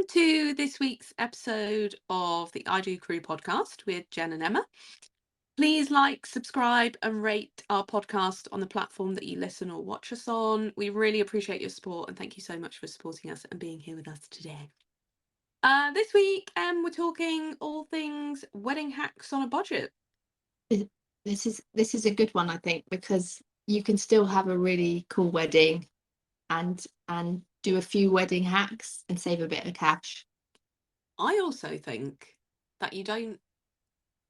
to this week's episode of the I Do Crew podcast with Jen and Emma. Please like, subscribe, and rate our podcast on the platform that you listen or watch us on. We really appreciate your support and thank you so much for supporting us and being here with us today. This week, we're talking all things wedding hacks on a budget. This is a good one, I think, because you can still have a really cool wedding and do a few wedding hacks and save a bit of cash. I also think that you don't,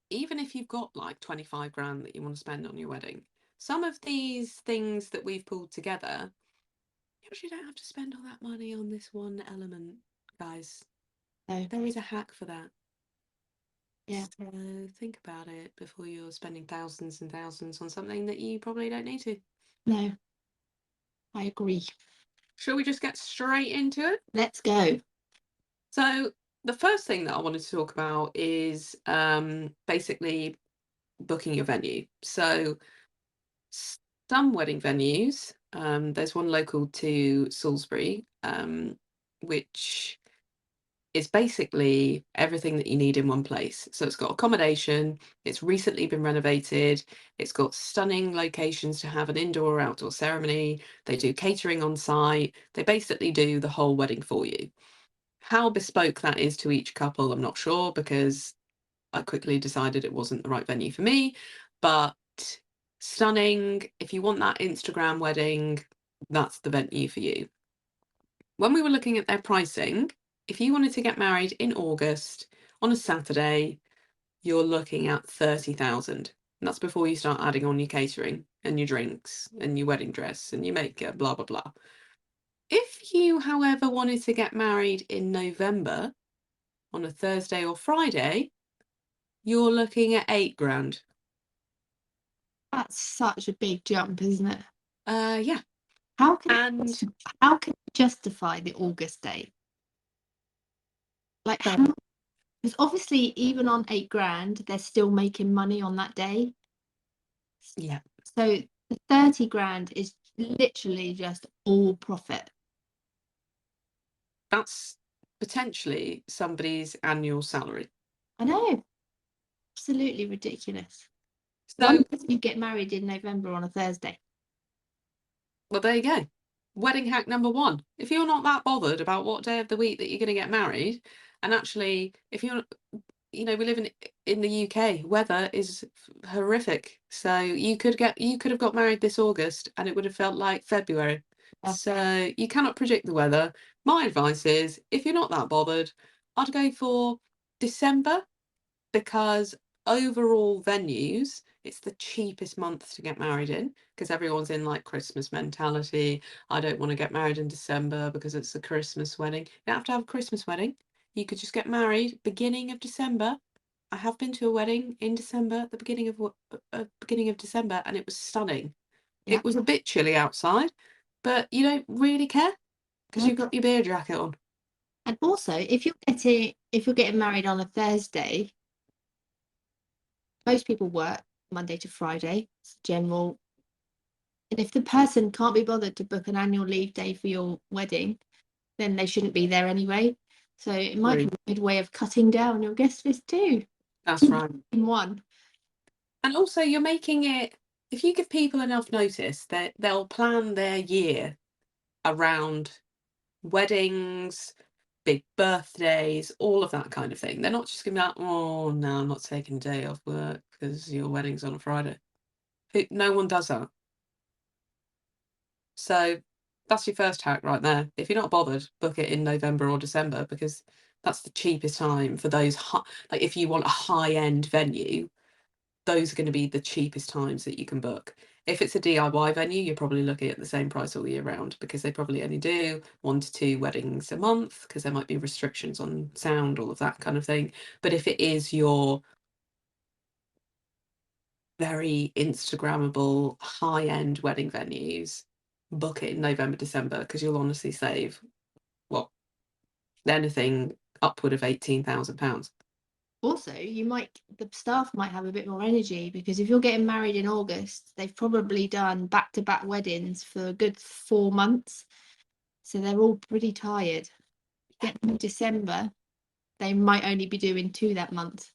even if you've got like 25 grand that you want to spend on your wedding, some of these things that we've pulled together, you actually don't have to spend all that money on this one element, guys. So There is a hack for that. yeah, So think about it before you're spending thousands and thousands on something that you probably don't need to. no, I agree. Shall we just get straight into it? Let's go. So the first thing that I wanted to talk about is basically booking your venue. So some wedding venues, there's one local to Salisbury, which is basically everything that you need in one place. So it's got accommodation, it's recently been renovated, it's got stunning locations to have an indoor or outdoor ceremony, they do catering on site, they basically do the whole wedding for you. How bespoke that is to each couple, I'm not sure, because I quickly decided it wasn't the right venue for me, but stunning. If you want that Instagram wedding, that's the venue for you. When we were looking at their pricing, if you wanted to get married in August on a Saturday, you're looking at 30,000. And that's before you start adding on your catering and your drinks and your wedding dress and your makeup, blah, blah, blah. If you, however, wanted to get married in November on a Thursday or Friday, you're looking at 8 grand. That's such a big jump, isn't it? Yeah. How can And how can you justify the August date? Like, so, because obviously even on 8 grand, they're still making money on that day. yeah, So the 30 grand is literally just all profit. that's potentially somebody's annual salary. I know, absolutely ridiculous. So, Wonder if you get married in November on a Thursday. well, there you go. Wedding hack number one. If you're not that bothered about what day of the week that you're going to get married, and actually, if you're, we live in the UK, weather is horrific. So you could have got married this August and it would have felt like February. Yeah. So you cannot predict the weather. My advice is, if you're not that bothered, I'd go for December, because overall venues, it's the cheapest month to get married in because everyone's in like Christmas mentality. I don't want to get married in December because it's a Christmas wedding. You don't have to have a Christmas wedding. You could just get married beginning of December. I have been to a wedding in December, at the beginning of December, and it was stunning. Yeah. It was a bit chilly outside, but you don't really care because you've got your beer jacket on. And also, if you're getting married on a Thursday, most people work Monday to Friday. It's general. And if the person can't be bothered to book an annual leave day for your wedding, then they shouldn't be there anyway. So it might be a good way of cutting down your guest list too. That's right. In one. And also, you're making it, if you give people enough notice, that they'll plan their year around weddings, big birthdays, all of that kind of thing. They're not just going to be like, oh, no, I'm not taking a day off work because your wedding's on a Friday. No one does that. So that's your first hack right there. If you're not bothered, book it in November or December because that's the cheapest time for those. Like if you want a high-end venue, those are going to be the cheapest times that you can book. If it's a DIY venue, you're probably looking at the same price all year round because they probably only do 1 to 2 weddings a month because there might be restrictions on sound, all of that kind of thing. But if it is your very Instagrammable, high-end wedding venues, book it in November, December because you'll honestly save, what, anything upward of £18,000. Also, the staff might have a bit more energy because if you're getting married in August, they've probably done back-to-back weddings for a good 4 months. So they're all pretty tired. get them in December, they might only be doing 2 that month.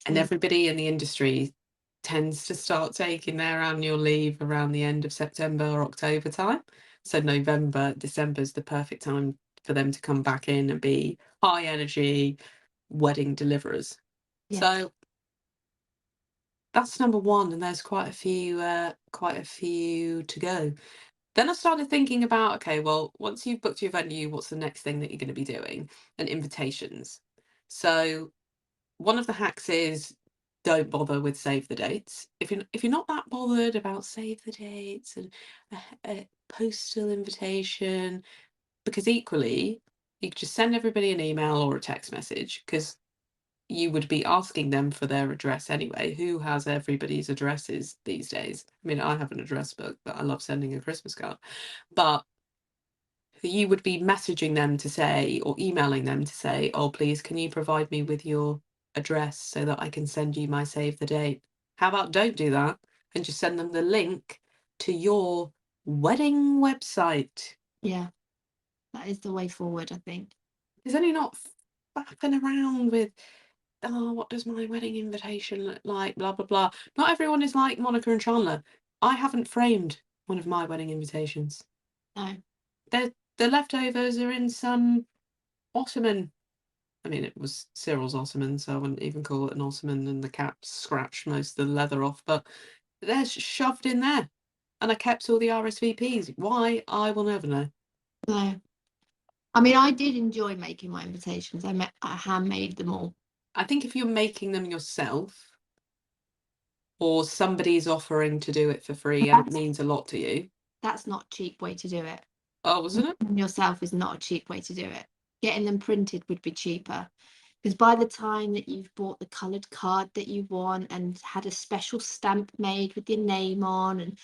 And So everybody in the industry tends to start taking their annual leave around the end of September or October time. So November, December is the perfect time for them to come back in and be high energy wedding deliverers. yeah, So that's number one, and there's quite a few to go. Then I started thinking about, okay, well, once you've booked your venue, what's the next thing that you're going to be doing? And invitations. So one of the hacks is don't bother with save the dates. If you're not that bothered about save the dates and a postal invitation, because equally you could just send everybody an email or a text message, because you would be asking them for their address anyway. Who has everybody's addresses these days? I mean, I have an address book, but I love sending a Christmas card. But you would be messaging them to say, or emailing them to say, oh, please, can you provide me with your address so that I can send you my save the date? How about don't do that and just send them the link to your wedding website? yeah, that is the way forward, I think. Is only not faffing around with, oh, what does my wedding invitation look like? Blah, blah, blah. Not everyone is like Monica and Chandler. I haven't framed one of my wedding invitations. No, The leftovers are in some ottoman. I mean, it was Cyril's ottoman, so I wouldn't even call it an ottoman, and the cat scratched most of the leather off, but they're shoved in there. And I kept all the RSVPs. Why? I will never know. no. I mean, I did enjoy making my invitations. I handmade them all. I think if you're making them yourself, or somebody's offering to do it for free and it That's means a lot to you. that's not a cheap way to do it. Oh, wasn't it? Yourself is not a cheap way to do it. Getting them printed would be cheaper. Because by the time that you've bought the coloured card that you want and had a special stamp made with your name on and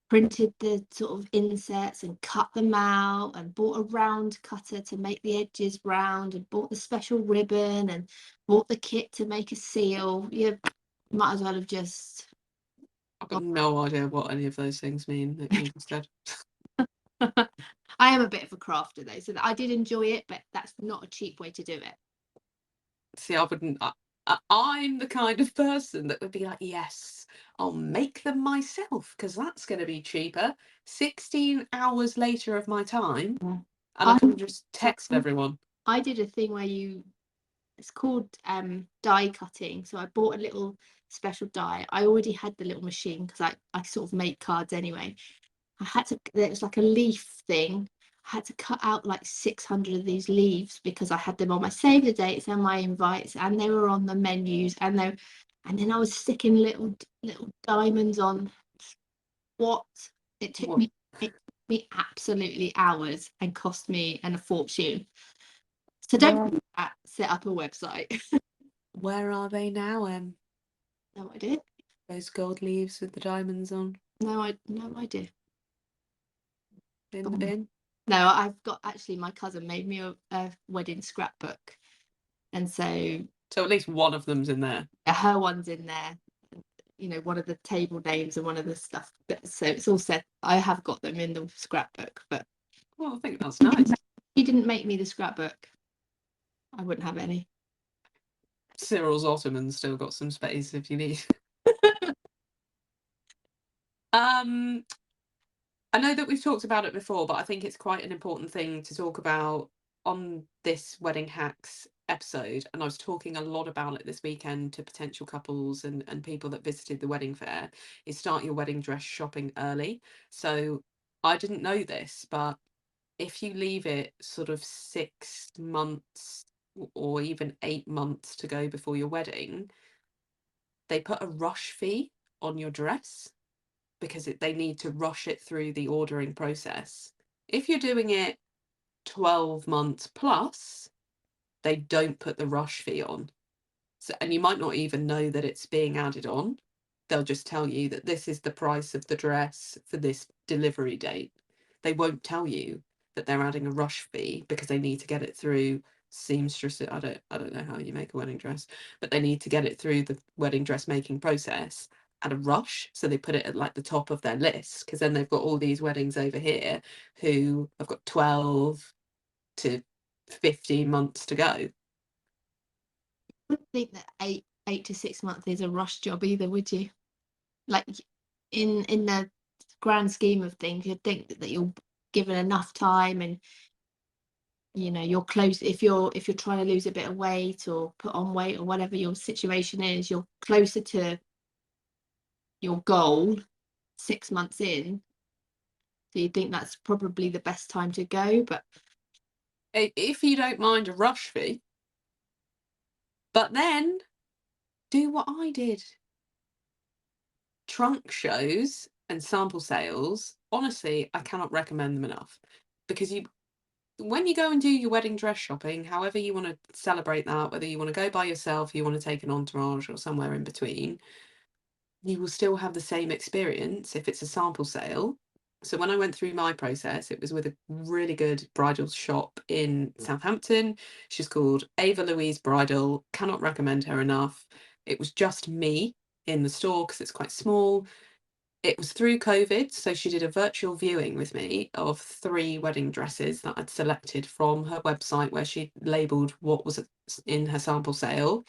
printed the sort of insets and cut them out and bought a round cutter to make the edges round and bought the special ribbon and bought the kit to make a seal, you might as well have just I've got no idea what any of those things mean that you just said. I am a bit of a crafter though, so I did enjoy it, but that's not a cheap way to do it. See, I wouldn't. I'm the kind of person that would be like, yes, I'll make them myself because that's going to be cheaper. 16 hours later of my time, Yeah. and I I can just text everyone. I did a thing where it's called die cutting. So I bought a little special die. I already had the little machine because I sort of make cards anyway. It was like a leaf thing. I had to cut out like 600 of these leaves because I had them on my save the dates and my invites, and they were on the menus, and then I was sticking little diamonds on. What it took What? me it took me absolutely hours and cost me a fortune. So don't Where do that, set up a website. where are they now? No idea. Those gold leaves with the diamonds on No idea. in the Um, bin. No, I've got actually my cousin made me a wedding scrapbook, and so So at least one of them's in there. her one's in there. One of the table names and one of the stuff. So it's all set. I have got them in the scrapbook, but Well, I think that's nice. he didn't make me the scrapbook. I wouldn't have any. Cyril's ottoman's still got some space if you need. Um, I know that we've talked about it before, but I think it's quite an important thing to talk about on this Wedding Hacks episode. And I was talking a lot about it this weekend to potential couples and people that visited the wedding fair, is start your wedding dress shopping early. So I didn't know this, but if you leave it sort of 6 months or even 8 months to go before your wedding, they put a rush fee on your dress because they need to rush it through the ordering process. If you're doing it 12 months plus, they don't put the rush fee on. So, and you might not even know that it's being added on. They'll just tell you that this is the price of the dress for this delivery date. They won't tell you that they're adding a rush fee because they need to get it through seamstress. I don't know how you make a wedding dress, but they need to get it through the wedding dress making process at a rush. So they put it at like the top of their list, because then they've got all these weddings over here who have got 12 to 15 months to go. Wouldn't think that 8 to 6 months is a rush job either, would you? Like, in the grand scheme of things, you'd think that you're given enough time, and you're close. If you're trying to lose a bit of weight or put on weight or whatever your situation is, you're closer to your goal 6 months in. So you think that's probably the best time to go, but If you don't mind a rush fee, but then do what I did. Trunk shows and sample sales, honestly, I cannot recommend them enough, because when you go and do your wedding dress shopping, however you want to celebrate that, whether you want to go by yourself, you want to take an entourage, or somewhere in between, you will still have the same experience if it's a sample sale. So when I went through my process, it was with a really good bridal shop in Southampton. She's called Ava Louise Bridal. Cannot recommend her enough. It was just me in the store because it's quite small. It was through COVID, so she did a virtual viewing with me of 3 wedding dresses that I'd selected from her website, where she labelled what was in her sample sale.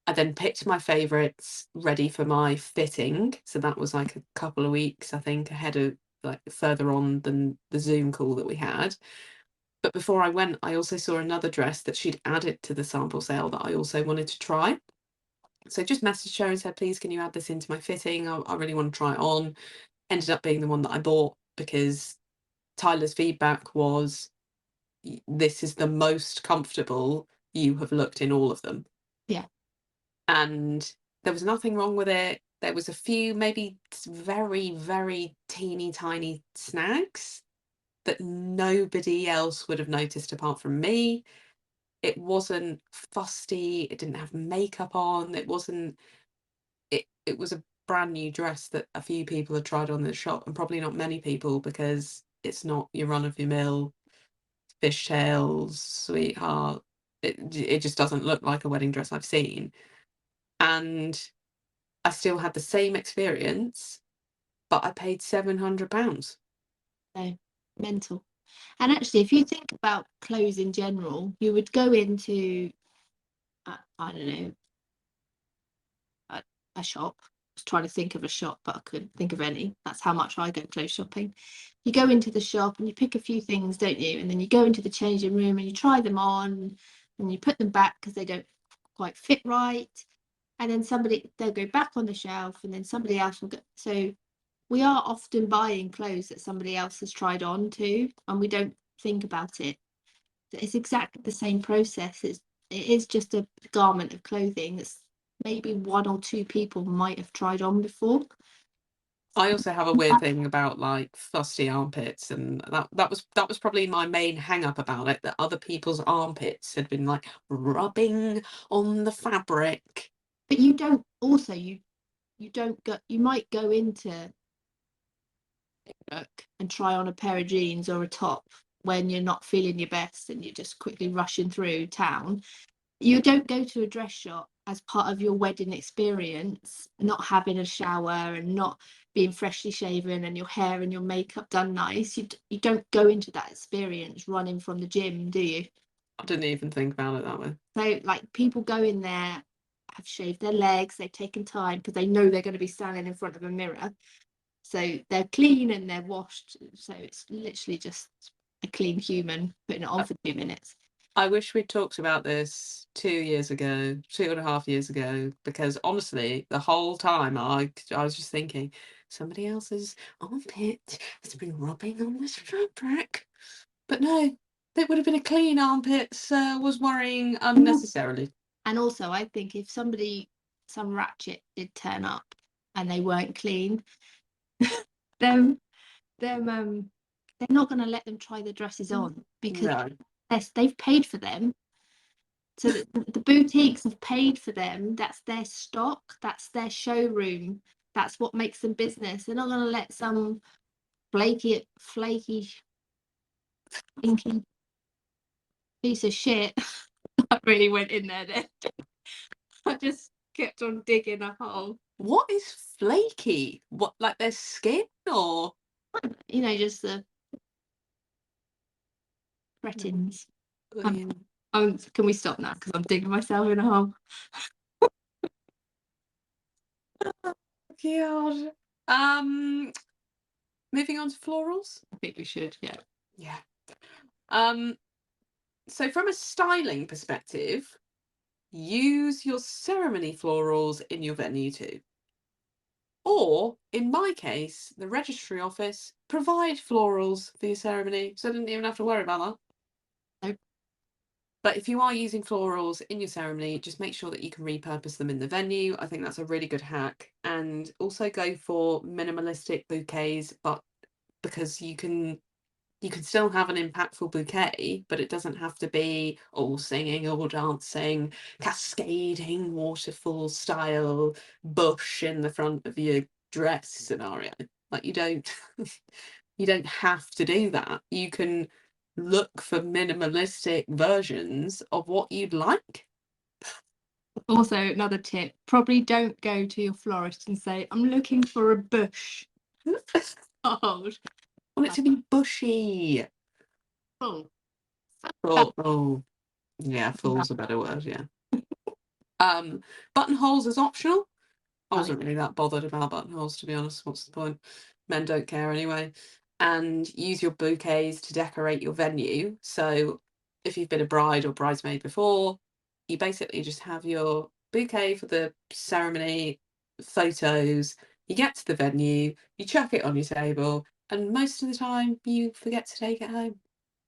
I then picked my favourites ready for my fitting, so that was, like, a couple of weeks, I think, ahead of, like, further on than the Zoom call that we had. But before I went, I also saw another dress that she'd added to the sample sale that I also wanted to try. So just messaged her and said, "Please, can you add this into my fitting? I really want to try it on." Ended up being the one that I bought because Tyler's feedback was, "This is the most comfortable you have looked in all of them." yeah, And there was nothing wrong with it. There was a few, maybe very, very teeny tiny snags that nobody else would have noticed apart from me. It wasn't fusty. It didn't have makeup on. It wasn't. It was a brand new dress that a few people had tried on in the shop, and probably not many people, because it's not your run of your mill fishtails, sweetheart. It just doesn't look like a wedding dress I've seen. And I still had the same experience, but I paid £700. no, mental. And actually, if you think about clothes in general, you would go into, I don't know, a shop. I was trying to think of a shop, but I couldn't think of any. That's how much I go clothes shopping. You go into the shop and you pick a few things, don't you? And then you go into the changing room and you try them on, and you put them back because they don't quite fit right. And then they'll go back on the shelf, and then somebody else will go. So we are often buying clothes that somebody else has tried on too, and we don't think about it. It's exactly the same process. It is just a garment of clothing that's maybe one or two people might have tried on before. I also have a weird thing about, like, fusty armpits, and that was probably my main hang up about it, that other people's armpits had been, like, rubbing on the fabric. But you don't also you don't go you might go into work and try on a pair of jeans or a top when you're not feeling your best and you're just quickly rushing through town. You don't go to a dress shop as part of your wedding experience, not having a shower and not being freshly shaven and your hair and your makeup done nice. You don't go into that experience running from the gym, do you? I didn't even think about it that way. So, like, people go in there, have shaved their legs, they've taken time because they know they're going to be standing in front of a mirror. So they're clean and they're washed. So it's literally just a clean human putting it on I for 2 minutes. I wish we'd talked about this 2 years ago, 2.5 years ago, because honestly, the whole time I was just thinking, somebody else's armpit has been rubbing on this fabric. But no, it would have been a clean armpit, so was worrying unnecessarily. And also, I think if some ratchet did turn up and they weren't clean, then they're not going to let them try the dresses on because No, they've paid for them. So the boutiques have paid for them. That's their stock. That's their showroom. That's what makes them business. They're not going to let some flaky, stinky piece of shit. I really went in there then. I just kept on digging a hole. what is flaky? What, like their skin, or? Just the cretins. Um, Yeah. can we stop now? Because I'm digging myself in a hole. God. Um, moving on to florals. I think we should, yeah. Yeah. Um, so from a styling perspective, use your ceremony florals in your venue too. Or, in my case, the registry office provide florals for your ceremony, so I didn't even have to worry about that. Nope. But if you are using florals in your ceremony, just make sure that you can repurpose them in the venue. I think that's a really good hack. And also go for minimalistic bouquets, but because you can still have an impactful bouquet, but it doesn't have to be all singing, all dancing, cascading waterfall style bush in the front of your dress scenario. Like you don't have to do that. You can look for minimalistic versions of what you'd like. Also, another tip, probably don't go to your florist and say, I'm looking for a bush. Oh, Want it to be bushy. full. Oh, yeah, full's a better word, yeah. Um, Buttonholes is optional. I Right. wasn't really that bothered about buttonholes, to be honest. What's the point? Men don't care anyway. And use your bouquets to decorate your venue. So if you've been a bride or bridesmaid before, you basically just have your bouquet for the ceremony, photos. You get to the venue, you chuck it on your table, and most of the time you forget to take it home.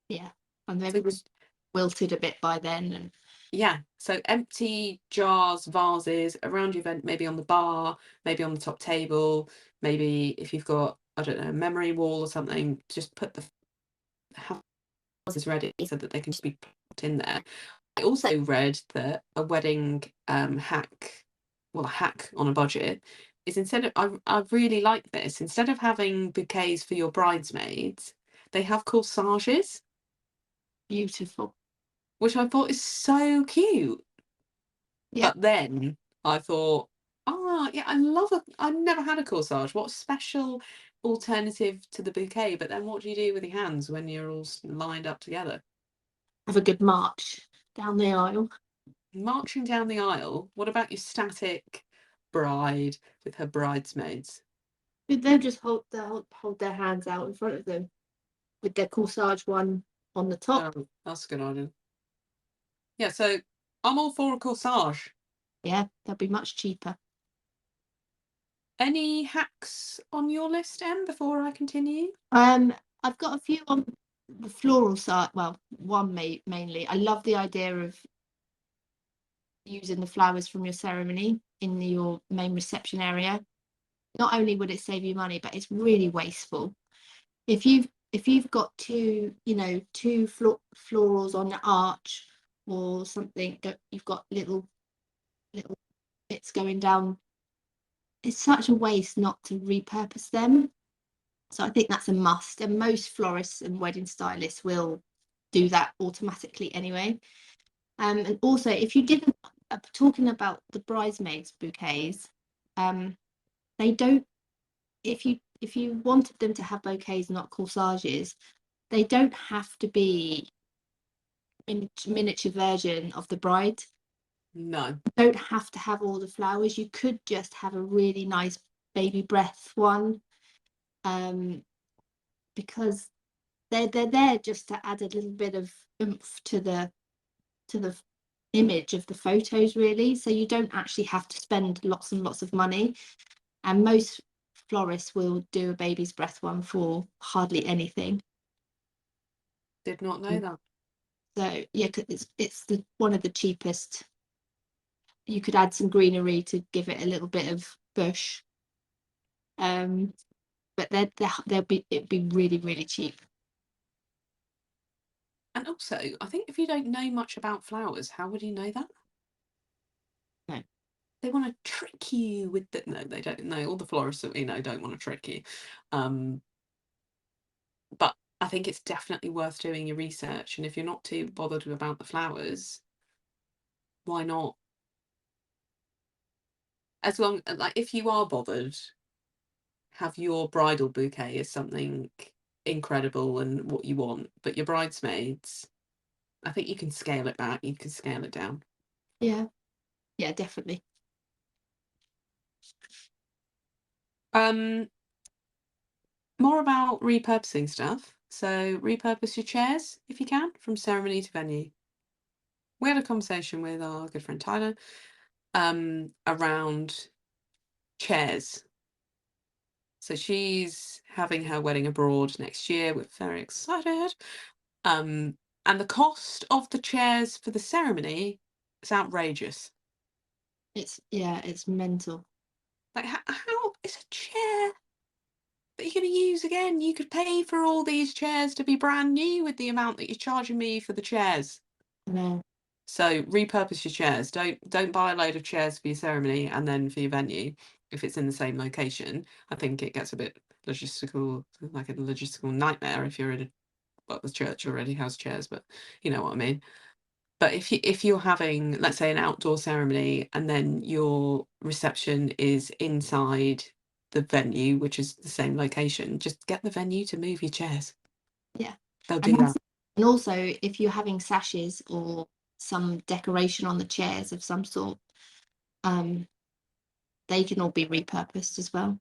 Yeah. And So they've just wilted a bit by then. And yeah, so empty jars, vases around your event, maybe on the bar, maybe on the top table, maybe if you've got, I don't know, a memory wall or something, just put the have vases ready so that they can just be put in there. I also read that a wedding hack, well, a hack on a budget is instead of, I really like this, instead of having bouquets for your bridesmaids, they have corsages, beautiful. which I thought is so cute. Yeah. But then I thought, "Ah, yeah, I've never had a corsage. What special alternative to the bouquet? But then what do you do with your hands when you're all lined up together? Have a good march down the aisle. Marching down the aisle, what about your static bride with her bridesmaids? They'll just hold their hands out in front of them with their corsage one on the top. Oh, that's a good idea. Yeah, so I'm all for a corsage. Yeah, they'll be much cheaper. Any hacks on your list, Em, before I continue? Um, I've got a few on the floral side. Well, one mainly. I love the idea of using the flowers from your ceremony in your main reception area. Not only would it save you money, but it's really wasteful. If you've got two florals on the arch or something that you've got little bits going down, it's such a waste not to repurpose them. So I think that's a must, and most florists and wedding stylists will do that automatically anyway. And also, if you didn't, talking about the bridesmaids bouquets, um, they don't. If you wanted them to have bouquets, not corsages, they don't have to be miniature version of the bride. No, You don't have to have all the flowers. You could just have a really nice baby breath one, um, because they're there just to add a little bit of oomph to the image of the photos, really. So you don't actually have to spend lots and lots of money. And most florists will do a baby's breath one for hardly anything. did not know Mm. that. So yeah, 'cause it's the one of the cheapest. You could add some greenery to give it a little bit of bush. Um, but it'd be really, really cheap. And also, I think if you don't know much about flowers, how would you know that? No. They want to trick you with the no, they don't. No, all the florists that we know don't want to trick you. Um, but I think it's definitely worth doing your research. And if you're not too bothered about the flowers, why not? As long like if you are bothered, have your bridal bouquet as something incredible and what you want, but your bridesmaids, I think you can scale it back, you can scale it down. Yeah. Yeah, definitely. Um, More about repurposing stuff. So repurpose your chairs if you can from ceremony to venue. We had a conversation with our good friend Tyler around chairs. So she's having her wedding abroad next year. We're very excited. Um, and the cost of the chairs for the ceremony is outrageous. It's mental. Like, how is a chair that you're going to use again? You could pay for all these chairs to be brand new with the amount that you're charging me for the chairs. I know. So repurpose your chairs. Don't buy a load of chairs for your ceremony and then for your venue if it's in the same location. I think it gets a bit logistical, like a logistical nightmare if you're in a well, the church already has chairs, but you know what I mean. But if you're having, let's say, an outdoor ceremony and then your reception is inside the venue, which is the same location, just get the venue to move your chairs. Yeah. They'll And do that. also if you're having sashes or some decoration on the chairs of some sort, um, they can all be repurposed as well.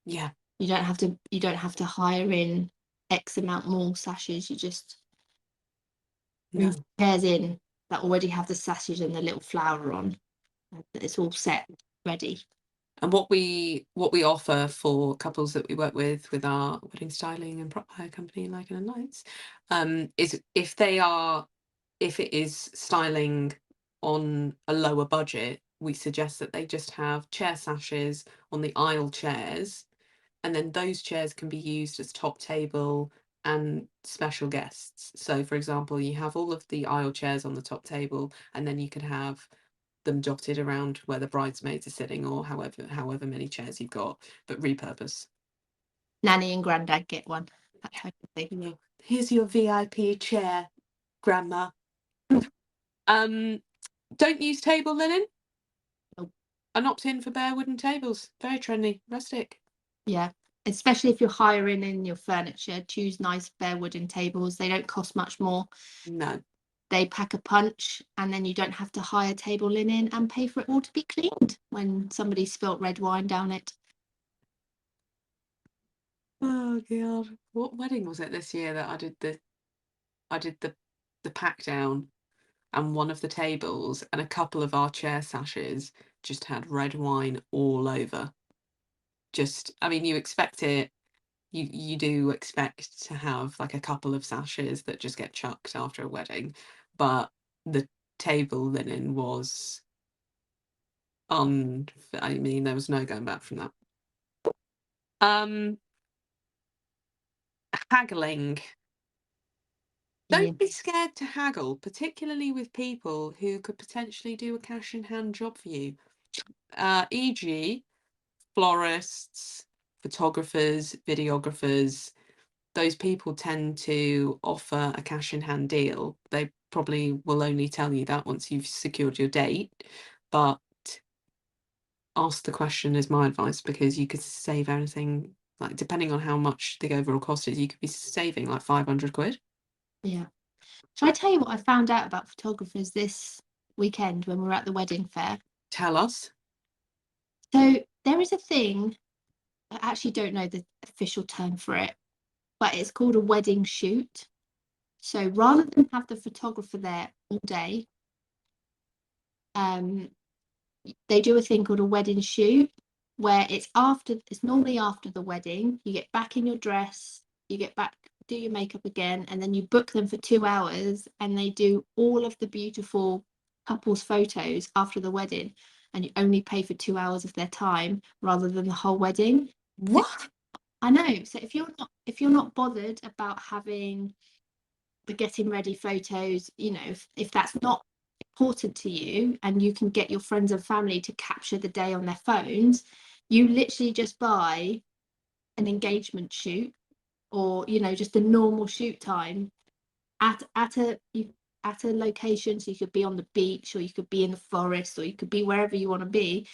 Yeah. You don't have to hire in X amount more sashes. You just move No. chairs in that already have the sashes and the little flower on. And it's all set, ready. And what we offer for couples that we work with our wedding styling and prop hire company, Like and Lights, is if it is styling on a lower budget, we suggest that they just have chair sashes on the aisle chairs, and then those chairs can be used as top table and special guests. So, for example, you have all of the aisle chairs on the top table, and then you could have them dotted around where the bridesmaids are sitting, or however many chairs you've got, but repurpose. Nanny and granddad get one. That type of thing. You know, here's your VIP chair, grandma. Um, don't use table linen. Oh, An opt-in for bare wooden tables. Very trendy, rustic. yeah. Especially if you're hiring in your furniture, choose nice bare wooden tables. They don't cost much more. No. They pack a punch, and then you don't have to hire table linen and pay for it all to be cleaned when somebody spilt red wine down it. Oh god. What wedding was it this year that I did the pack down, and one of the tables and a couple of our chair sashes just had red wine all over. Just, I mean, you expect it. You do expect to have like a couple of sashes that just get chucked after a wedding, but the table linen was I mean, there was no going back from that. Um, Haggling. Yeah. Don't be scared to haggle, particularly with people who could potentially do a cash in hand job for you. E.g., florists, photographers, videographers. Those people tend to offer a cash in hand deal. They probably will only tell you that once you've secured your date, but ask the question is my advice, because you could save anything, like depending on how much the overall cost is, you could be saving like 500 quid. Yeah. Shall I tell you what I found out about photographers this weekend when we were at the wedding fair? Tell us. So there is a thing, I actually don't know the official term for it, but it's called a wedding shoot. So rather than have the photographer there all day, um, they do a thing called a wedding shoot, where it's normally after the wedding. You get back in your dress, you get back, do your makeup again, and then you book them for 2 hours, and they do all of the beautiful couples photos after the wedding, and you only pay for 2 hours of their time rather than the whole wedding. So What? I know. So if you're not bothered about having the getting ready photos, if that's not important to you and you can get your friends and family to capture the day on their phones, you literally just buy an engagement shoot, or just a normal shoot time at a location. So you could be on the beach, or you could be in the forest, or you could be wherever you want to be.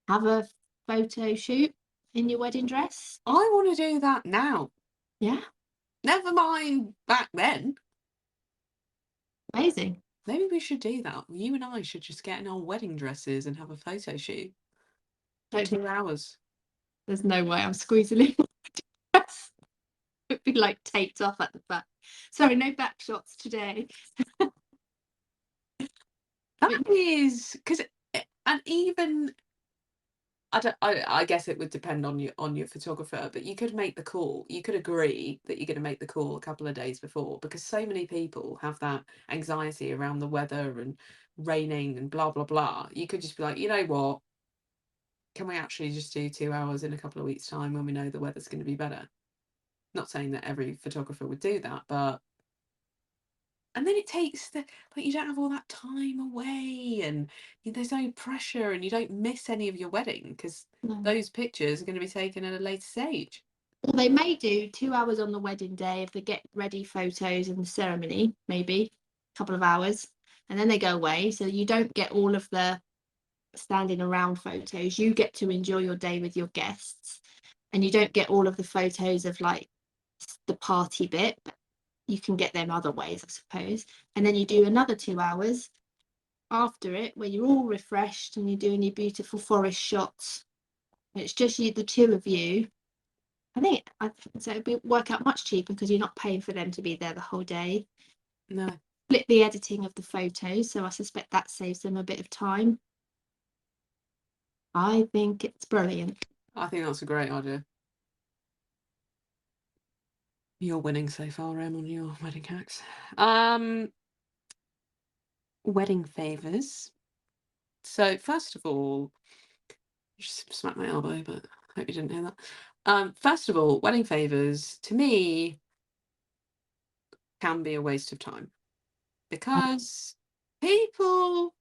Have a photo shoot in your wedding dress. I want to do that now. Yeah. Never mind back then. Amazing. Maybe we should do that. You and I should just get in our wedding dresses and have a photo shoot for Don't, 2 hours. there's no way I'm squeezing in my dress. It'd be like taped off at the back. Sorry, no back shots today. That But is because, and even I guess it would depend on your photographer, but you could make the call. You could agree that you're going to make the call a couple of days before, because so many people have that anxiety around the weather and raining and blah blah blah. You could just be like, you know what? Can we actually just do 2 hours in a couple of weeks' time when we know the weather's going to be better? Not saying that every photographer would do that, but and then it takes the like you don't have all that time away, and there's no pressure, and you don't miss any of your wedding because no. those pictures are going to be taken at a later stage. Or they may do 2 hours on the wedding day of the get ready photos and the ceremony, maybe a couple of hours, and then they go away. So you don't get all of the standing around photos. You get to enjoy your day with your guests, and you don't get all of the photos of like the party bit, but you can get them other ways, I suppose. And then you do another 2 hours after it where you're all refreshed and you're doing your beautiful forest shots. It's just you, the two of you. I think so. It'd work out much cheaper because you're not paying for them to be there the whole day. No, Split the editing of the photos, so I suspect that saves them a bit of time. I think it's brilliant. I think that's a great idea. You're winning so far, Em, on your wedding hacks. Wedding favors. So first of all, just smacked my elbow, but I hope you didn't hear that. First of all, wedding favors to me can be a waste of time because people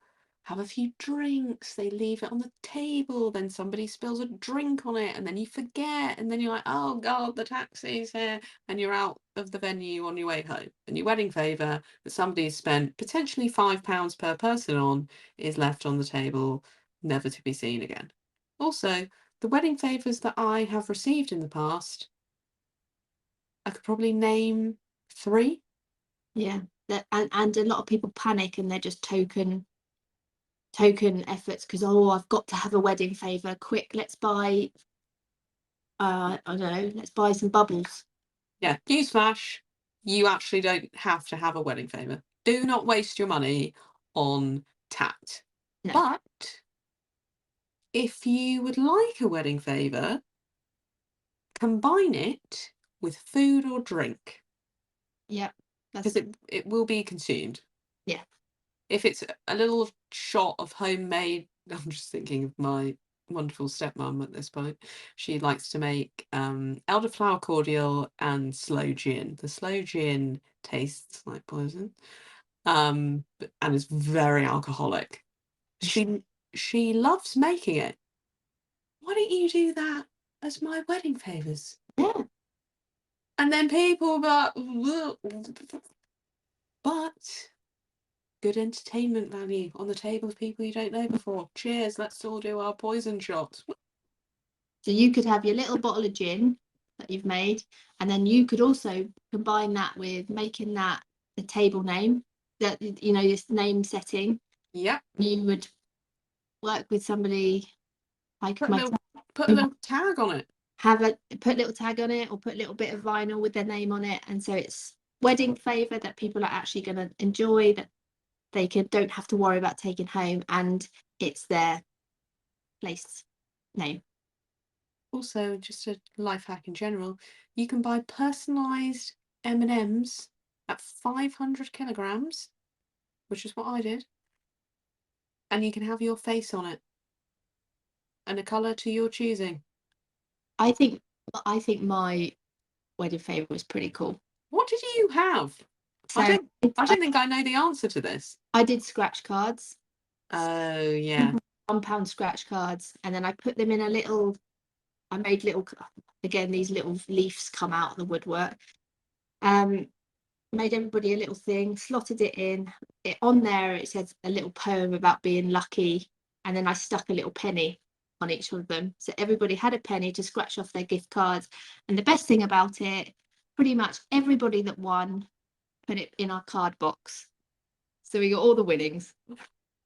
have a few drinks, they leave it on the table, then somebody spills a drink on it, and then you forget, and then you're like, oh God, the taxi's here, and you're out of the venue on your way home. And your wedding favour that somebody's spent potentially £5 per person on is left on the table, never to be seen again. Also, the wedding favours that I have received in the past, I could probably name three. Yeah, and a lot of people panic and they're just token efforts because, oh, I've got to have a wedding favor. Quick, let's buy. I don't know. Let's buy some bubbles. Yeah, newsflash, you actually don't have to have a wedding favour. Do not waste your money on tact. No, But if you would like a wedding favour, combine it with food or drink yeah, that's because it will be consumed. yeah. If it's a little shot of homemade, I'm just thinking of my wonderful stepmom at this point. She likes to make elderflower cordial and sloe gin. The sloe gin tastes like poison, and is very alcoholic. She loves making it. Why don't you do that as my wedding favors? Yeah. And then people will be like, but good entertainment value on the table of people you don't know before. Cheers, let's all do our poison shots. So you could have your little bottle of gin that you've made, and then you could also combine that with making that the table name, that this name setting. Yep. You would work with somebody like Put a myself, little put a who little tag on it. put a little tag on it or put a little bit of vinyl with their name on it, and so it's wedding favor that people are actually going to enjoy, that they don't have to worry about taking home, and it's their place name. Also, just a life hack in general, you can buy personalised M&Ms at 500 kilograms, which is what I did, and you can have your face on it and a colour to your choosing. I think I think my wedding favor was pretty cool. What did you have? I So don't I don't think I know the answer to this. I did scratch cards, Oh yeah. £1 scratch cards, and then I put them in a little. I made little, again, these little leaves come out of the woodwork. Made everybody a little thing, slotted it in. On there, it says a little poem about being lucky, and then I stuck a little penny on each of them. So everybody had a penny to scratch off their gift cards. And the best thing about it, pretty much everybody that won put it in our card box. So we got all the winnings.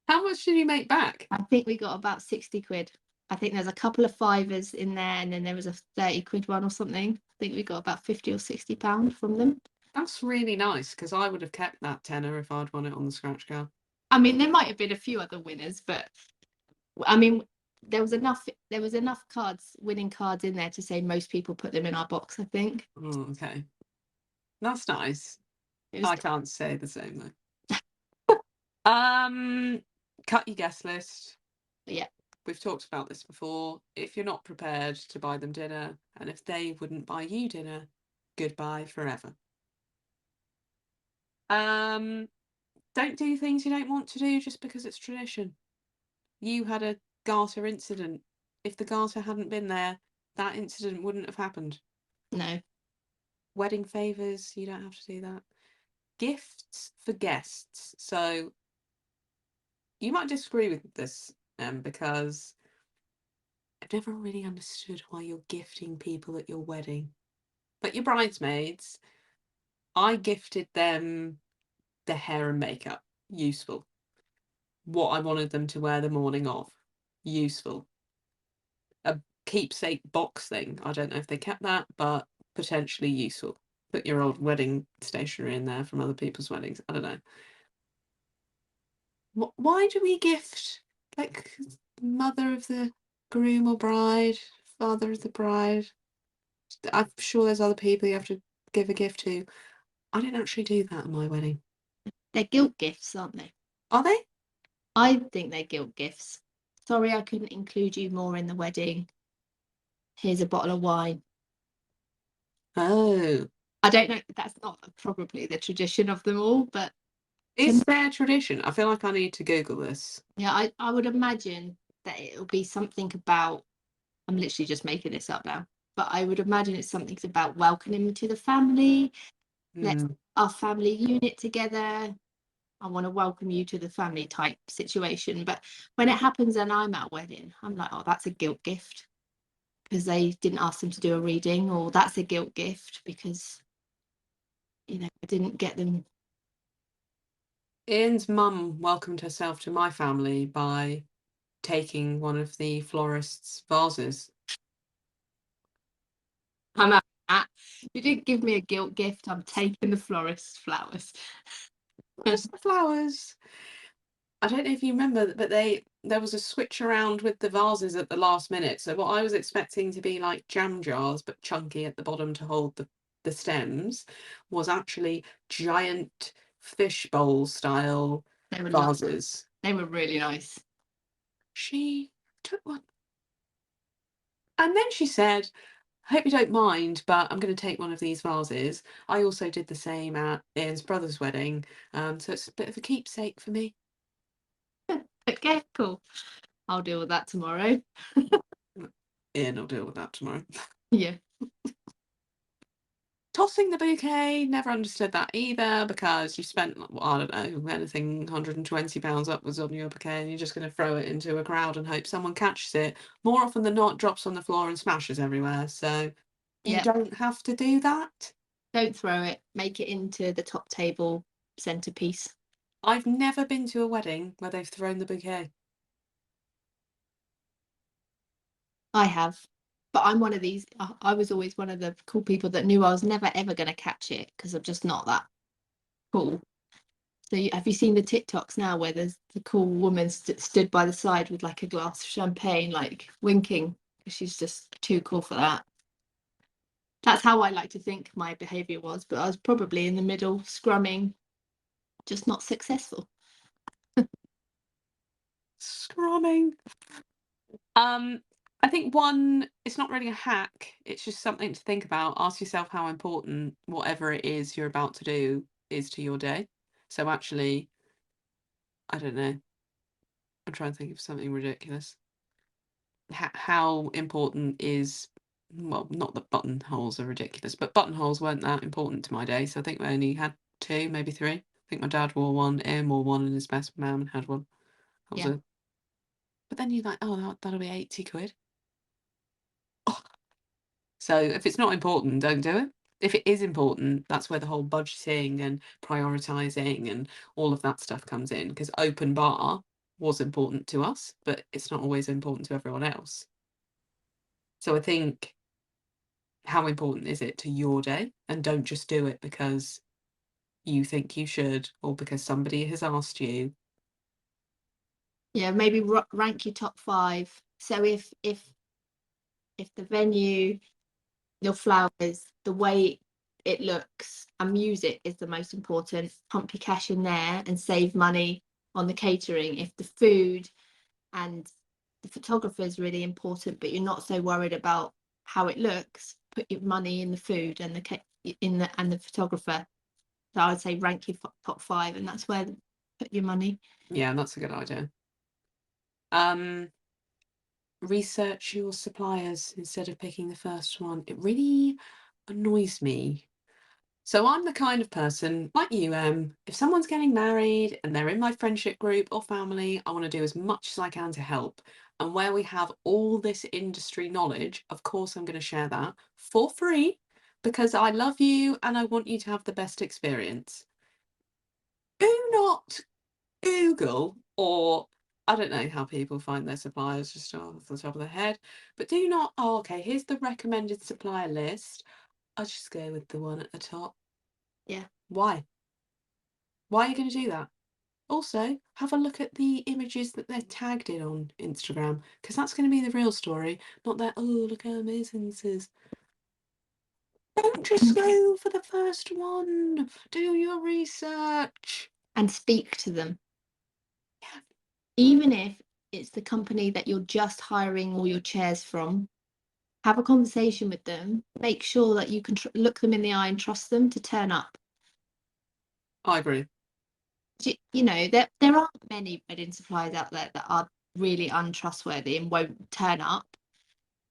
How much did you make back? I think we got about 60 quid. I think there's a couple of fivers in there, and then there was a 30 quid one or something. I think we got about 50 or 60 pounds from them. That's really nice because I would have kept that tenner if I'd won it on the scratch card. I mean, there might have been a few other winners, but I mean, there was enough cards, winning cards in there to say most people put them in our box, I think. Oh, okay. That's nice. It was I can't say the same though. Cut your guest list. yeah. We've talked about this before. If you're not prepared to buy them dinner, and if they wouldn't buy you dinner, goodbye forever. Um, don't do things you don't want to do just because it's tradition. You had a garter incident. If the garter hadn't been there, that incident wouldn't have happened. No. Wedding favours, you don't have to do that. Gifts for guests. So you might disagree with this, because I've never really understood why you're gifting people at your wedding. But your bridesmaids, I gifted them the hair and makeup. Useful. What I wanted them to wear the morning of. Useful. A keepsake box thing. I don't know if they kept that, but potentially useful. Put your old wedding stationery in there from other people's weddings. I don't know. Why do we gift, like, mother of the groom or bride, father of the bride? I'm sure there's other people you have to give a gift to. I didn't actually do that at my wedding. They're guilt gifts, aren't they? Are they? I think they're guilt gifts. Sorry, I couldn't include you more in the wedding. Here's a bottle of wine. Oh. I don't know. That's not probably the tradition of them all, but Is there tradition? I feel like I need to Google this. yeah, I would imagine that it'll be something about. I'm literally just making this up now, but I would imagine it's something about welcoming to the family. Let's Hmm. our family unit together. I want to welcome you to the family type situation. But when it happens and I'm at a wedding, I'm like, oh, that's a guilt gift because they didn't ask them to do a reading, or that's a guilt gift because I didn't get them. Ian's mum welcomed herself to my family by taking one of the florist's vases. I'm at that. You didn't give me a guilt gift. I'm taking the florist's flowers. Where's the flowers? I don't know if you remember, but there was a switch around with the vases at the last minute. So what I was expecting to be like jam jars, but chunky at the bottom to hold the stems, was actually giant fishbowl style They were lovely. vases. They were really nice. She took one. And then she said, I hope you don't mind, but I'm going to take one of these vases. I also did the same at Ian's brother's wedding. So it's a bit of a keepsake for me. Okay, cool. I'll deal with that tomorrow. Ian will deal with that tomorrow. Yeah. Tossing the bouquet, never understood that either, because you spent, well, I don't know, anything £120 upwards on your bouquet, and you're just going to throw it into a crowd and hope someone catches it. More often than not, drops on the floor and smashes everywhere. So you Yeah. don't have to do that. Don't throw it. Make it into the top table centerpiece. I've never been to a wedding where they've thrown the bouquet. I have. But I'm one of these. I was always one of the cool people that knew I was never ever going to catch it because I'm just not that cool. So have you seen the TikToks now where there's the cool woman stood by the side with like a glass of champagne, like winking because she's just too cool for that. That's how I like to think my behaviour was, but I was probably in the middle, scrumming, just not successful. Scrumming. Um, I think one, it's not really a hack, it's just something to think about. Ask yourself how important whatever it is you're about to do is to your day. So actually, I don't know. I'm trying to think of something ridiculous. How important is, well, not that buttonholes are ridiculous, but buttonholes weren't that important to my day. So I think we only had two, maybe three. I think my dad wore one, Ian wore one, and his best man had one. That was Yeah. it. But then you're like, oh, that'll be 80 quid. So if it's not important, don't do it. If it is important, that's where the whole budgeting and prioritizing and all of that stuff comes in. Because open bar was important to us, but it's not always important to everyone else. So I think, how important is it to your day? And don't just do it because you think you should or because somebody has asked you. Yeah, maybe rank your top 5. So if the venue, your flowers, the way it looks, and music is the most important, pump your cash in there and save money on the catering. If the food and the photographer is really important, but you're not so worried about how it looks, put your money in the food and the photographer. So I would say rank your top 5, and that's where put your money. Yeah, that's a good idea. Um, Research your suppliers instead of picking the first one. It really annoys me. So I'm the kind of person like you, if someone's getting married and they're in my friendship group or family, I want to do as much as I can to help. And where we have all this industry knowledge, of course I'm going to share that for free because I love you and I want you to have the best experience. Do not Google, or I don't know how people find their suppliers just off the top of their head, but do not, oh, okay, here's the recommended supplier list. I'll just go with the one at the top. Yeah. Why? Why are you going to do that? Also, have a look at the images that they're tagged in on Instagram, because that's going to be the real story, not that, oh, look how amazing this is. Don't just go for the first one. Do your research. And speak to them. Yeah. Even if it's the company that you're just hiring all your chairs from, have a conversation with them. Make sure that you can look them in the eye and trust them to turn up. I agree. You know, there aren't many wedding suppliers out there that are really untrustworthy and won't turn up.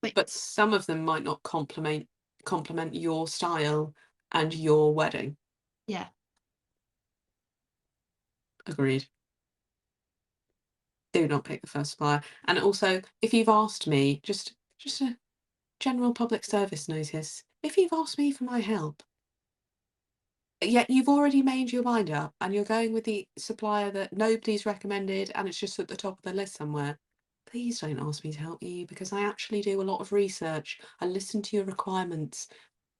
But some of them might not complement your style and your wedding. Yeah. Agreed. Do not pick the first supplier. And also, if you've asked me, just a general public service notice, if you've asked me for my help, yet you've already made your mind up and you're going with the supplier that nobody's recommended and it's just at the top of the list somewhere, please don't ask me to help you because I actually do a lot of research. I listen to your requirements.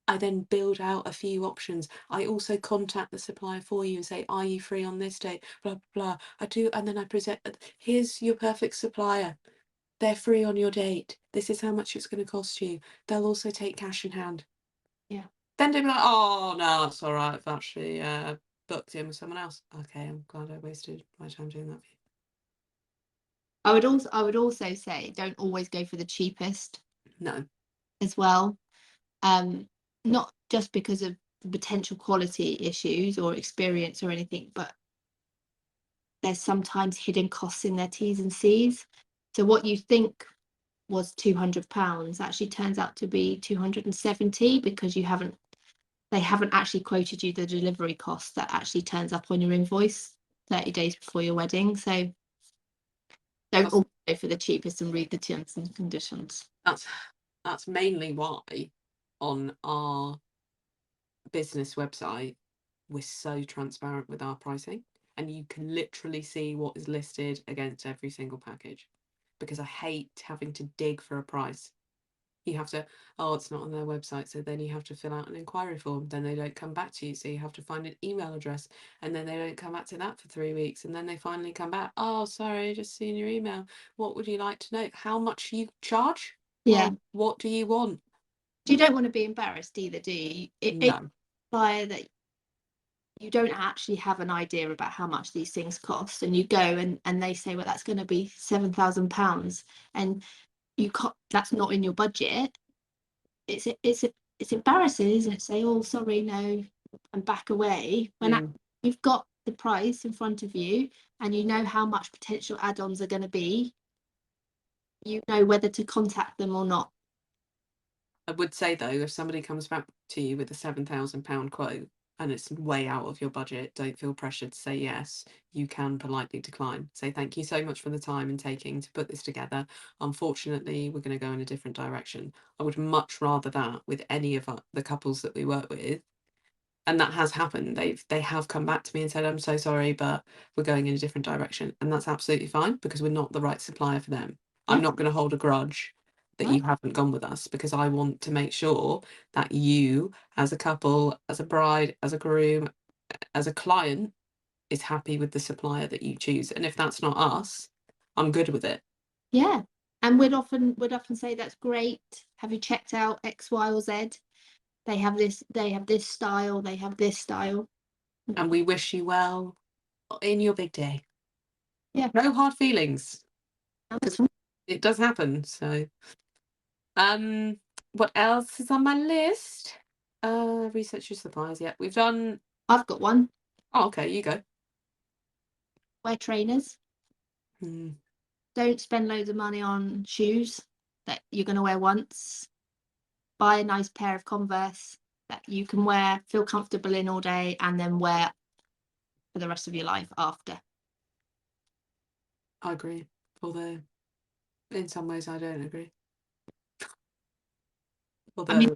I then build out a few options. I also contact the supplier for you and say, are you free on this date? Blah, blah, blah. I do. And then I present, here's your perfect supplier. They're free on your date. This is how much it's going to cost you. They'll also take cash in hand. Yeah. Then they'll be like, oh, no, that's all right. I've actually booked in with someone else. Okay, I'm glad I wasted my time doing that for you. I would also say don't always go for the cheapest No. as well. Not just because of potential quality issues or experience or anything, but there's sometimes hidden costs in their T's and C's. So what you think was £200 actually turns out to be 270 because they haven't actually quoted you the delivery cost that actually turns up on your invoice 30 days before your wedding. So don't That's always go for the cheapest and read the terms and conditions. that's that's mainly why on our business website we're so transparent with our pricing and you can literally see what is listed against every single package because I hate having to dig for a price. You have to, oh, it's not on their website, so then you have to fill out an inquiry form, then they don't come back to you, so you have to find an email address, and then they don't come back to that for 3 weeks, and then they finally come back, oh, sorry, just seen your email, what would you like to know, how much you charge, Yeah. well, what do you want? You don't want to be embarrassed either, do you? It's No. via that you don't actually have an idea about how much these things cost, and you go and they say, well, that's going to be £7,000, and you can't, that's not in your budget. It's embarrassing, isn't it? Say, oh, sorry, no, and back away when Mm. you've got the price in front of you and you know how much potential add-ons are going to be. You know whether to contact them or not. I would say though, if somebody comes back to you with a £7,000 quote, and it's way out of your budget, don't feel pressured to say yes. You can politely decline. Say thank you so much for the time and taking to put this together. Unfortunately, we're going to go in a different direction. I would much rather that with any of the couples that we work with, and that has happened. They have come back to me and said, "I'm so sorry, but we're going in a different direction," and that's absolutely fine because we're not the right supplier for them. I'm Yeah, not going to hold a grudge that right. you haven't gone with us, because I want to make sure that you, as a couple, as a bride, as a groom, as a client, is happy with the supplier that you choose. And if that's not us, I'm good with it. Yeah. And we'd often say that's great. Have you checked out X, Y, or Z? They have this style, they have this style. And we wish you well in your big day. Yeah. No hard feelings, That's because fine. it does happen. So, um, what else is on my list? Research your suppliers. Yeah, we've done. I've got one. Oh, okay, you go. Wear trainers. Hmm, Don't spend loads of money on shoes that you're going to wear once. Buy a nice pair of Converse that you can wear, feel comfortable in all day, and then wear for the rest of your life after. I agree. Although, in some ways, I don't agree. I mean,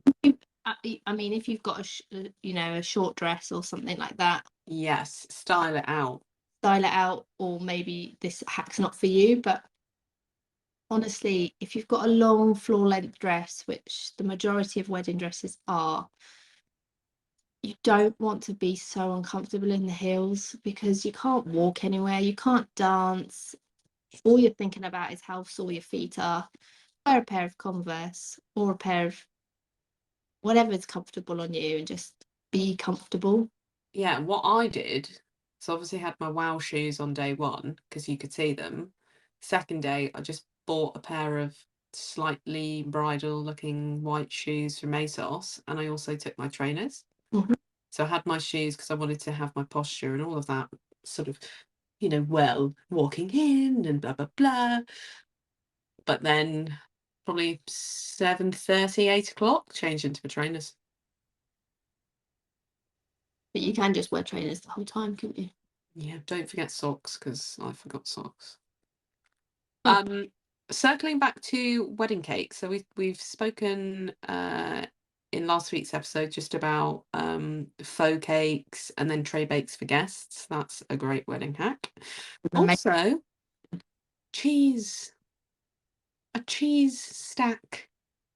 Although, if you've got a short dress or something like that, yes, style it out. style it out, or maybe this hack's not for you. But honestly, if you've got a long floor length dress, which the majority of wedding dresses are, you don't want to be so uncomfortable in the heels because you can't walk anywhere, you can't dance. All you're thinking about is how sore your feet are. Wear a pair of Converse or a pair of whatever's comfortable on you and just be comfortable. Yeah, what I did, so obviously had my WoW shoes on day one because you could see them. Second day, I just bought a pair of slightly bridal looking white shoes from ASOS, and I also took my trainers. Mhm. So I had my shoes because I wanted to have my posture and all of that sort of, well, walking in and blah blah blah. But then probably 7:30, 8 o'clock, changed into my trainers. But you can just wear trainers the whole time, couldn't you? Yeah, don't forget socks because I forgot socks. Oh, Um, Circling back to wedding cake. So we've spoken in last week's episode just about faux cakes and then tray bakes for guests. That's a great wedding hack. amazing. Also, cheese, a cheese stack,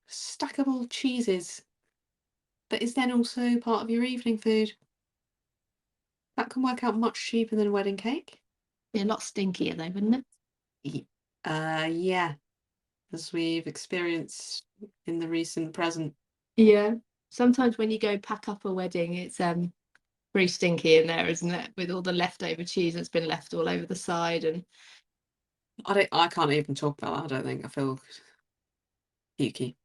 stackable cheeses that is then also part of your evening food. That can work out much cheaper than a wedding cake. Be a lot stinkier though, wouldn't it? Yeah, as we've experienced in the recent present. Yeah. Sometimes when you go pack up a wedding, it's pretty stinky in there, isn't it? With all the leftover cheese that's been left all over the side, and I can't even talk about that. I don't think. I feel pukey.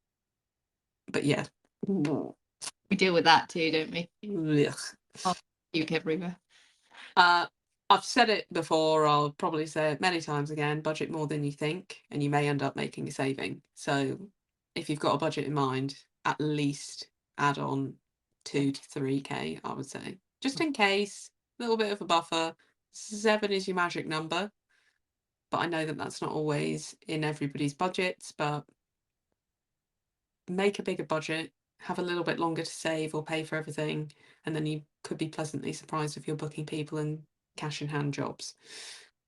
But yeah. we deal with that too, don't we? Ugh. Oh, puke everywhere. Uh, I've said it before, I'll probably say it many times again, budget more than you think, and you may end up making a saving. So if you've got a budget in mind, at least add on 2 to 3K, I would say. Just in case, a little bit of a buffer. 7 is your magic number. But I know that that's not always in everybody's budgets, but make a bigger budget, have a little bit longer to save or pay for everything, and then you could be pleasantly surprised if you're booking people in cash in hand jobs.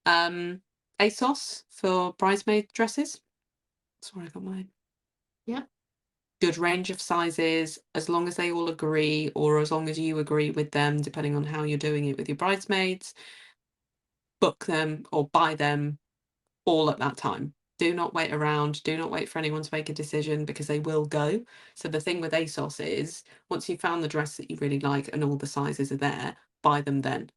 Um, ASOS for bridesmaid dresses. That's where I got mine. Yeah. Good range of sizes, as long as they all agree, or as long as you agree with them, depending on how you're doing it with your bridesmaids. Book them or buy them all at that time. Do not wait around. Do not wait for anyone to make a decision because they will go. So the thing with ASOS is once you've found the dress that you really like and all the sizes are there, buy them then.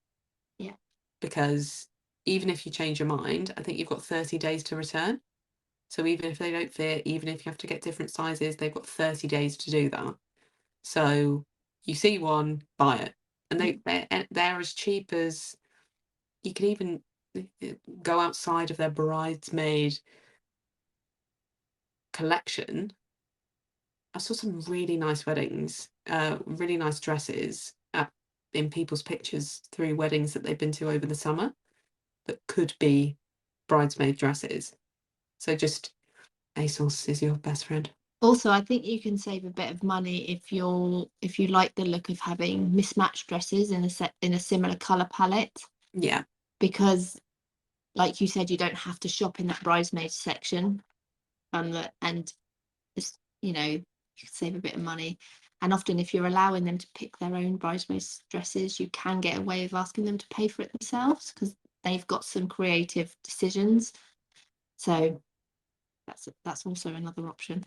Yeah. Because even if you change your mind, I think you've got 30 days to return. So even if they don't fit, even if you have to get different sizes, they've got 30 days to do that. So you see one, buy it. And Yeah. they're as cheap as you can even go outside of their bridesmaid collection. I saw some really nice weddings, really nice dresses at in people's pictures through weddings that they've been to over the summer that could be bridesmaid dresses. So just ASOS is your best friend. Also, I think you can save a bit of money if you like the look of having mismatched dresses in a similar color palette, Yeah, because like you said, you don't have to shop in that bridesmaid section, and just, you can save a bit of money. And often, if you're allowing them to pick their own bridesmaids dresses, you can get away with asking them to pay for it themselves because they've got some creative decisions. So that's also another option.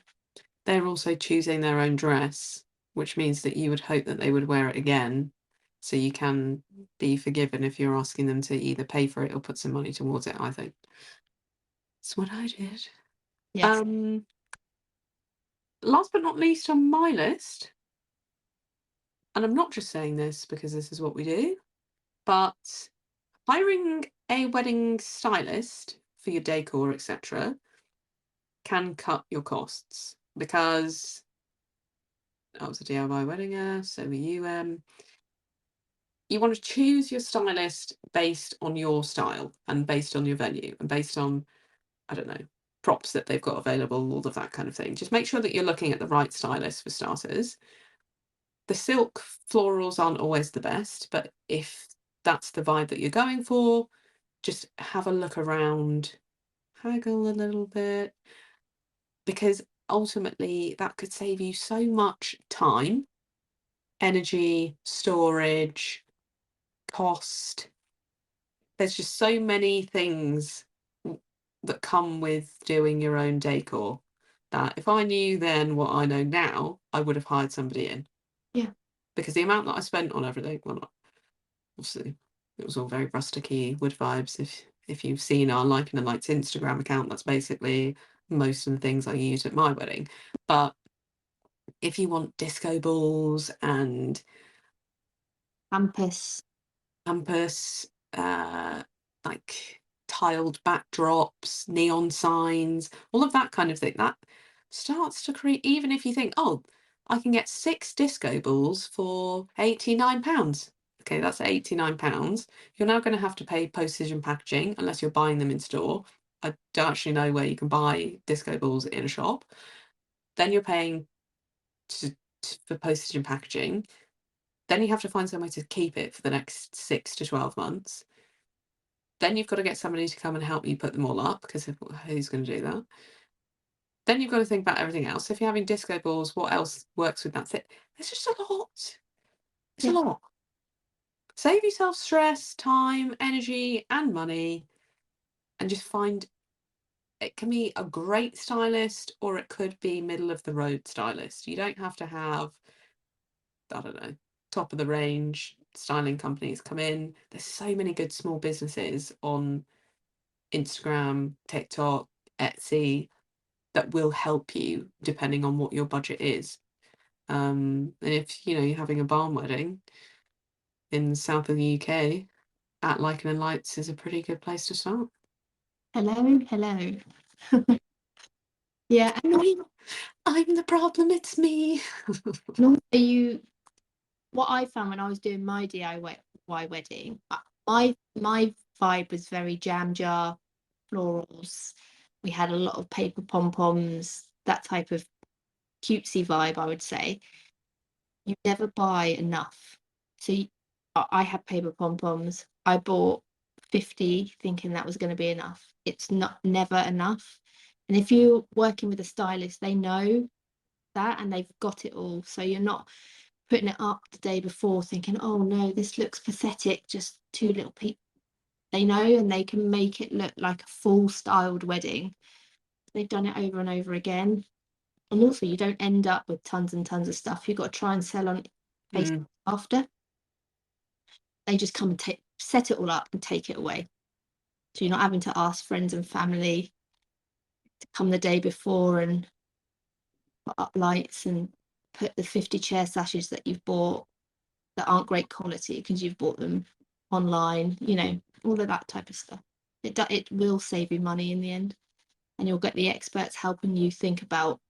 they're also choosing their own dress, which means that you would hope that they would wear it again. So you can be forgiven if you're asking them to either pay for it or put some money towards it, I think. That's what I did. Yes. Um, Last but not least on my list, and I'm not just saying this because this is what we do, but hiring a wedding stylist for your decor, etc., can cut your costs because I was a DIY wedding, so were you. You want to choose your stylist based on your style and based on your venue and based on, I don't know, props that they've got available, all of that kind of thing. Just make sure that you're looking at the right stylist for starters. The silk florals aren't always the best, but if that's the vibe that you're going for, just have a look around, haggle a little bit, because ultimately that could save you so much time, energy, storage, cost. There's just so many things that come with doing your own decor that if I knew then what I know now, I would have hired somebody in Yeah. because the amount that I spent on everything, well, obviously it was all very rusticy wood vibes. If you've seen our Liking and Lights Instagram account, that's basically most of the things I used at my wedding. But if you want disco balls and Campus. campus, like tiled backdrops, neon signs, all of that kind of thing. That starts to create, even if you think, oh, I can get 6 disco balls for £89. Okay, that's £89. You're now going to have to pay postage and packaging unless you're buying them in store. I don't actually know where you can buy disco balls in a shop. Then you're paying for postage and packaging. Then you have to find somewhere to keep it for the next 6 to 12 months. Then you've got to get somebody to come and help you put them all up because who's going to do that? Then you've got to think about everything else. If you're having disco balls, what else works with that? There's just a lot. It's a Yeah. lot. Save yourself stress, time, energy, and money, and just find it can be a great stylist or it could be middle of the road stylist. You don't have to have, I don't know, top of the range styling companies come in. There's so many good small businesses on Instagram, TikTok, Etsy that will help you depending on what your budget is. And if you're having a barn wedding in the south of the UK, at Lichen and Lights is a pretty good place to start. Hello, hello. Yeah, and I'm the problem, it's me. also what I found when I was doing my DIY wedding, my vibe was very jam jar, florals. We had a lot of paper pom poms, that type of cutesy vibe, I would say. You never buy enough. So I had paper pom poms. I bought 50 thinking that was going to be enough. It's not never enough. And if you're working with a stylist, they know that and they've got it all. So you're not putting it up the day before thinking, oh no, this looks pathetic, just two little people. They know and they can make it look like a full styled wedding. They've done it over and over again. And also, you don't end up with tons and tons of stuff. You've got to try and sell on Facebook Mm, after. They just come and set it all up and take it away. So you're not having to ask friends and family to come the day before and put up lights and put the 50 chair sashes that you've bought that aren't great quality because you've bought them online, all of that type of stuff. It will save you money in the end, and you'll get the experts helping you think about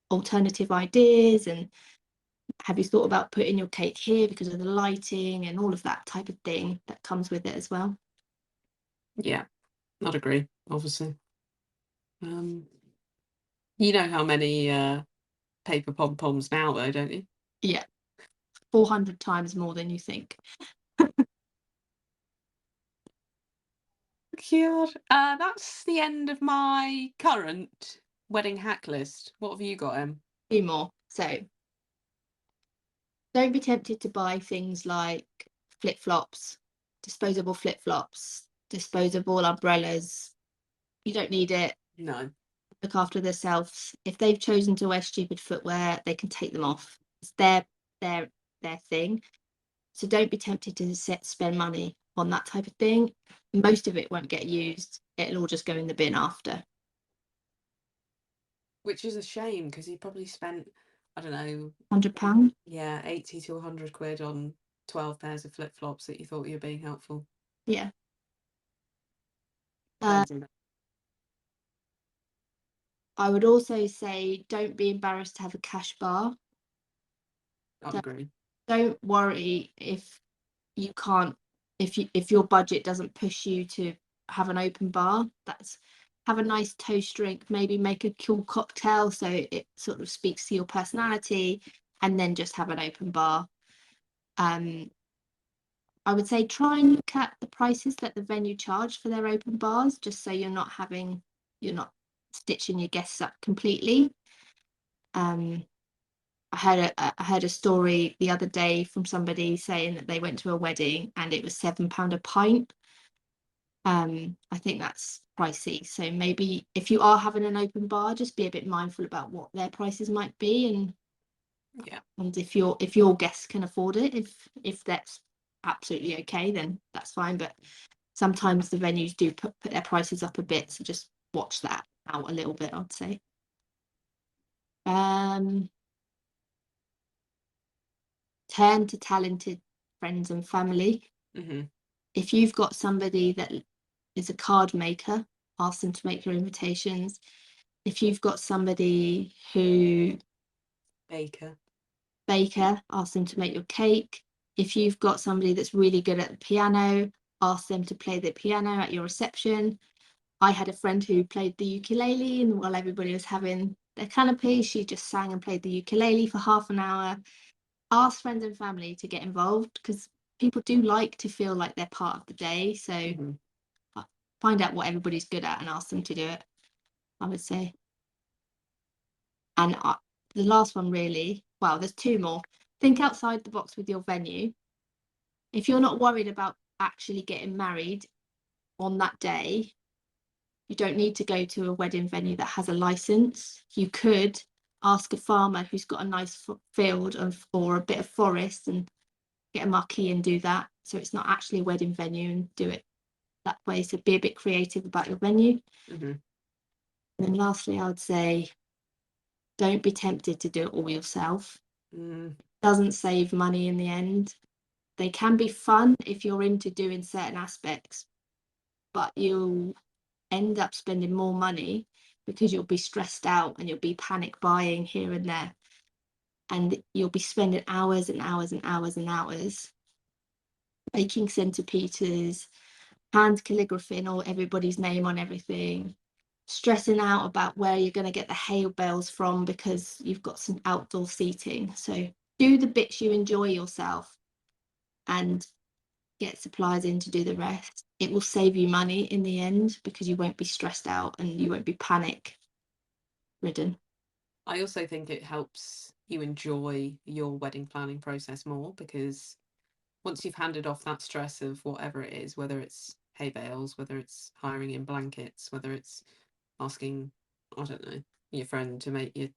alternative ideas and Have you thought about putting your cake here because of the lighting and all of that type of thing that comes with it as well? Yeah, I'd agree, obviously. Um, you know how many paper pom-poms now though, don't you? Yeah, 400 times more than you think. God. That's the end of my current wedding hack list. What have you got, Em? Few more. So don't be tempted to buy things like flip-flops, disposable flip-flops, disposable umbrellas. You don't need it. No. Look after themselves. If they've chosen to wear stupid footwear, they can take them off. It's their their thing. So don't be tempted to spend money on that type of thing. Most of it won't get used. It'll all just go in the bin after. Which is a shame because he probably spent, I don't know, £100. yeah, 80 to 100 quid on 12 pairs of flip flops that you thought you were being helpful. Yeah. Uh, Crazy. I would also say don't be embarrassed to have a cash bar. I'd Don't, agree. don't worry if you can't, if your budget doesn't push you to have an open bar. That's Have a nice toast drink, maybe make a cool cocktail so it sort of speaks to your personality, and then just have an open bar. Um, I would say try and look at the prices that the venue charge for their open bars, just so you're not stitching your guests up completely. Um, I heard a story the other day from somebody saying that they went to a wedding and it was £7 a pint. I think that's pricey. So maybe if you are having an open bar, just be a bit mindful about what their prices might be, Yeah. and if your guests can afford it, if that's absolutely okay, then that's fine. But sometimes the venues do put their prices up a bit, so just watch that out a little bit, I'd say. Um, Turn to talented friends and family. Hmm. If you've got somebody that is a card maker, ask them to make your invitations. If you've got somebody who Baker. baker, ask them to make your cake. If you've got somebody that's really good at the piano, ask them to play the piano at your reception. I had a friend who played the ukulele, and while everybody was having their canapé, she just sang and played the ukulele for half an hour. Ask friends and family to get involved because people do like to feel like they're part of the day. So Hmm. find out what everybody's good at and ask them to do it, I would say. And the last one, really, well, there's two more. Think outside the box with your venue. If you're not worried about actually getting married on that day, you don't need to go to a wedding venue that has a license. You could ask a farmer who's got a nice field or a bit of forest and get a marquee and do that. So it's not actually a wedding venue, and do it that way. So be a bit creative about your venue. Hmm. And then lastly, I would say don't be tempted to do it all yourself. Mm. Doesn't save money in the end. They can be fun if you're into doing certain aspects, but you'll end up spending more money because you'll be stressed out and you'll be panic buying here and there. And you'll be spending hours and hours and hours and hours making centerpieces, hand calligraphing all everybody's name on everything, stressing out about where you're going to get the hay bales from because you've got some outdoor seating. So do the bits you enjoy yourself and get suppliers in to do the rest. It will save you money in the end because you won't be stressed out and you won't be panic ridden. I also think it helps you enjoy your wedding planning process more because once you've handed off that stress of whatever it is, whether it's hay bales, whether it's hiring in blankets, whether it's asking, I don't know, your friend to make your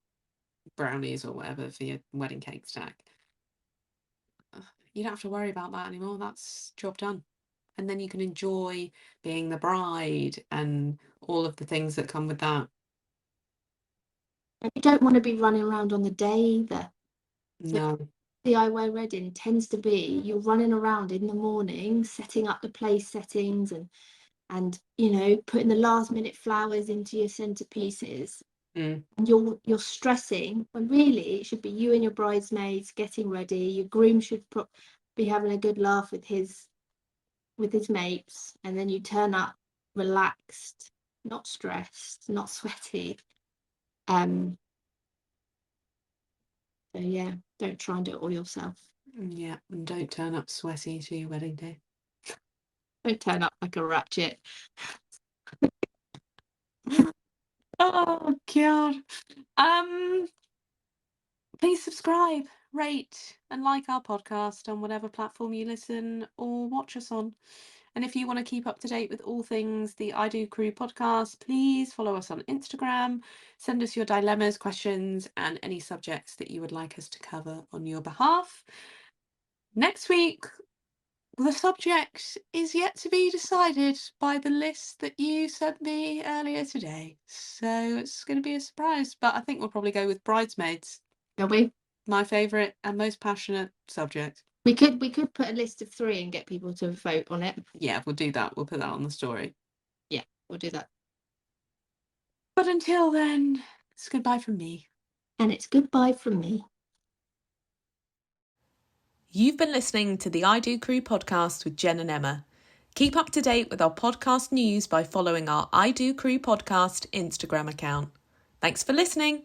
brownies or whatever for your wedding cake stack, you don't have to worry about that anymore. That's job done. And then you can enjoy being the bride and all of the things that come with that. And you don't want to be running around on the day either. So No. DIY wedding tends to be you're running around in the morning setting up the place settings and putting the last minute flowers into your centerpieces. Mm. And you're stressing when really it should be you and your bridesmaids getting ready. Your groom should be having a good laugh with his mates, and then you turn up relaxed, not stressed, not sweaty. So yeah, don't try and do it all yourself. Yeah, and don't turn up sweaty to your wedding day. Don't turn up like a ratchet. Oh God. Please subscribe, rate, and like our podcast on whatever platform you listen or watch us on. And if you want to keep up to date with all things the I Do Crew podcast, please follow us on Instagram. Send us your dilemmas, questions, and any subjects that you would like us to cover on your behalf. Next week, the subject is yet to be decided by the list that you sent me earlier today. So it's going to be a surprise, but I think we'll probably go with bridesmaids. Shall we? My favourite and most passionate subject. We could put a list of 3 and get people to vote on it. Yeah, we'll do that. We'll put that on the story. Yeah, we'll do that. But until then, it's goodbye from me. And it's goodbye from me. You've been listening to the I Do Crew podcast with Jen and Emma. Keep up to date with our podcast news by following our I Do Crew podcast Instagram account. Thanks for listening.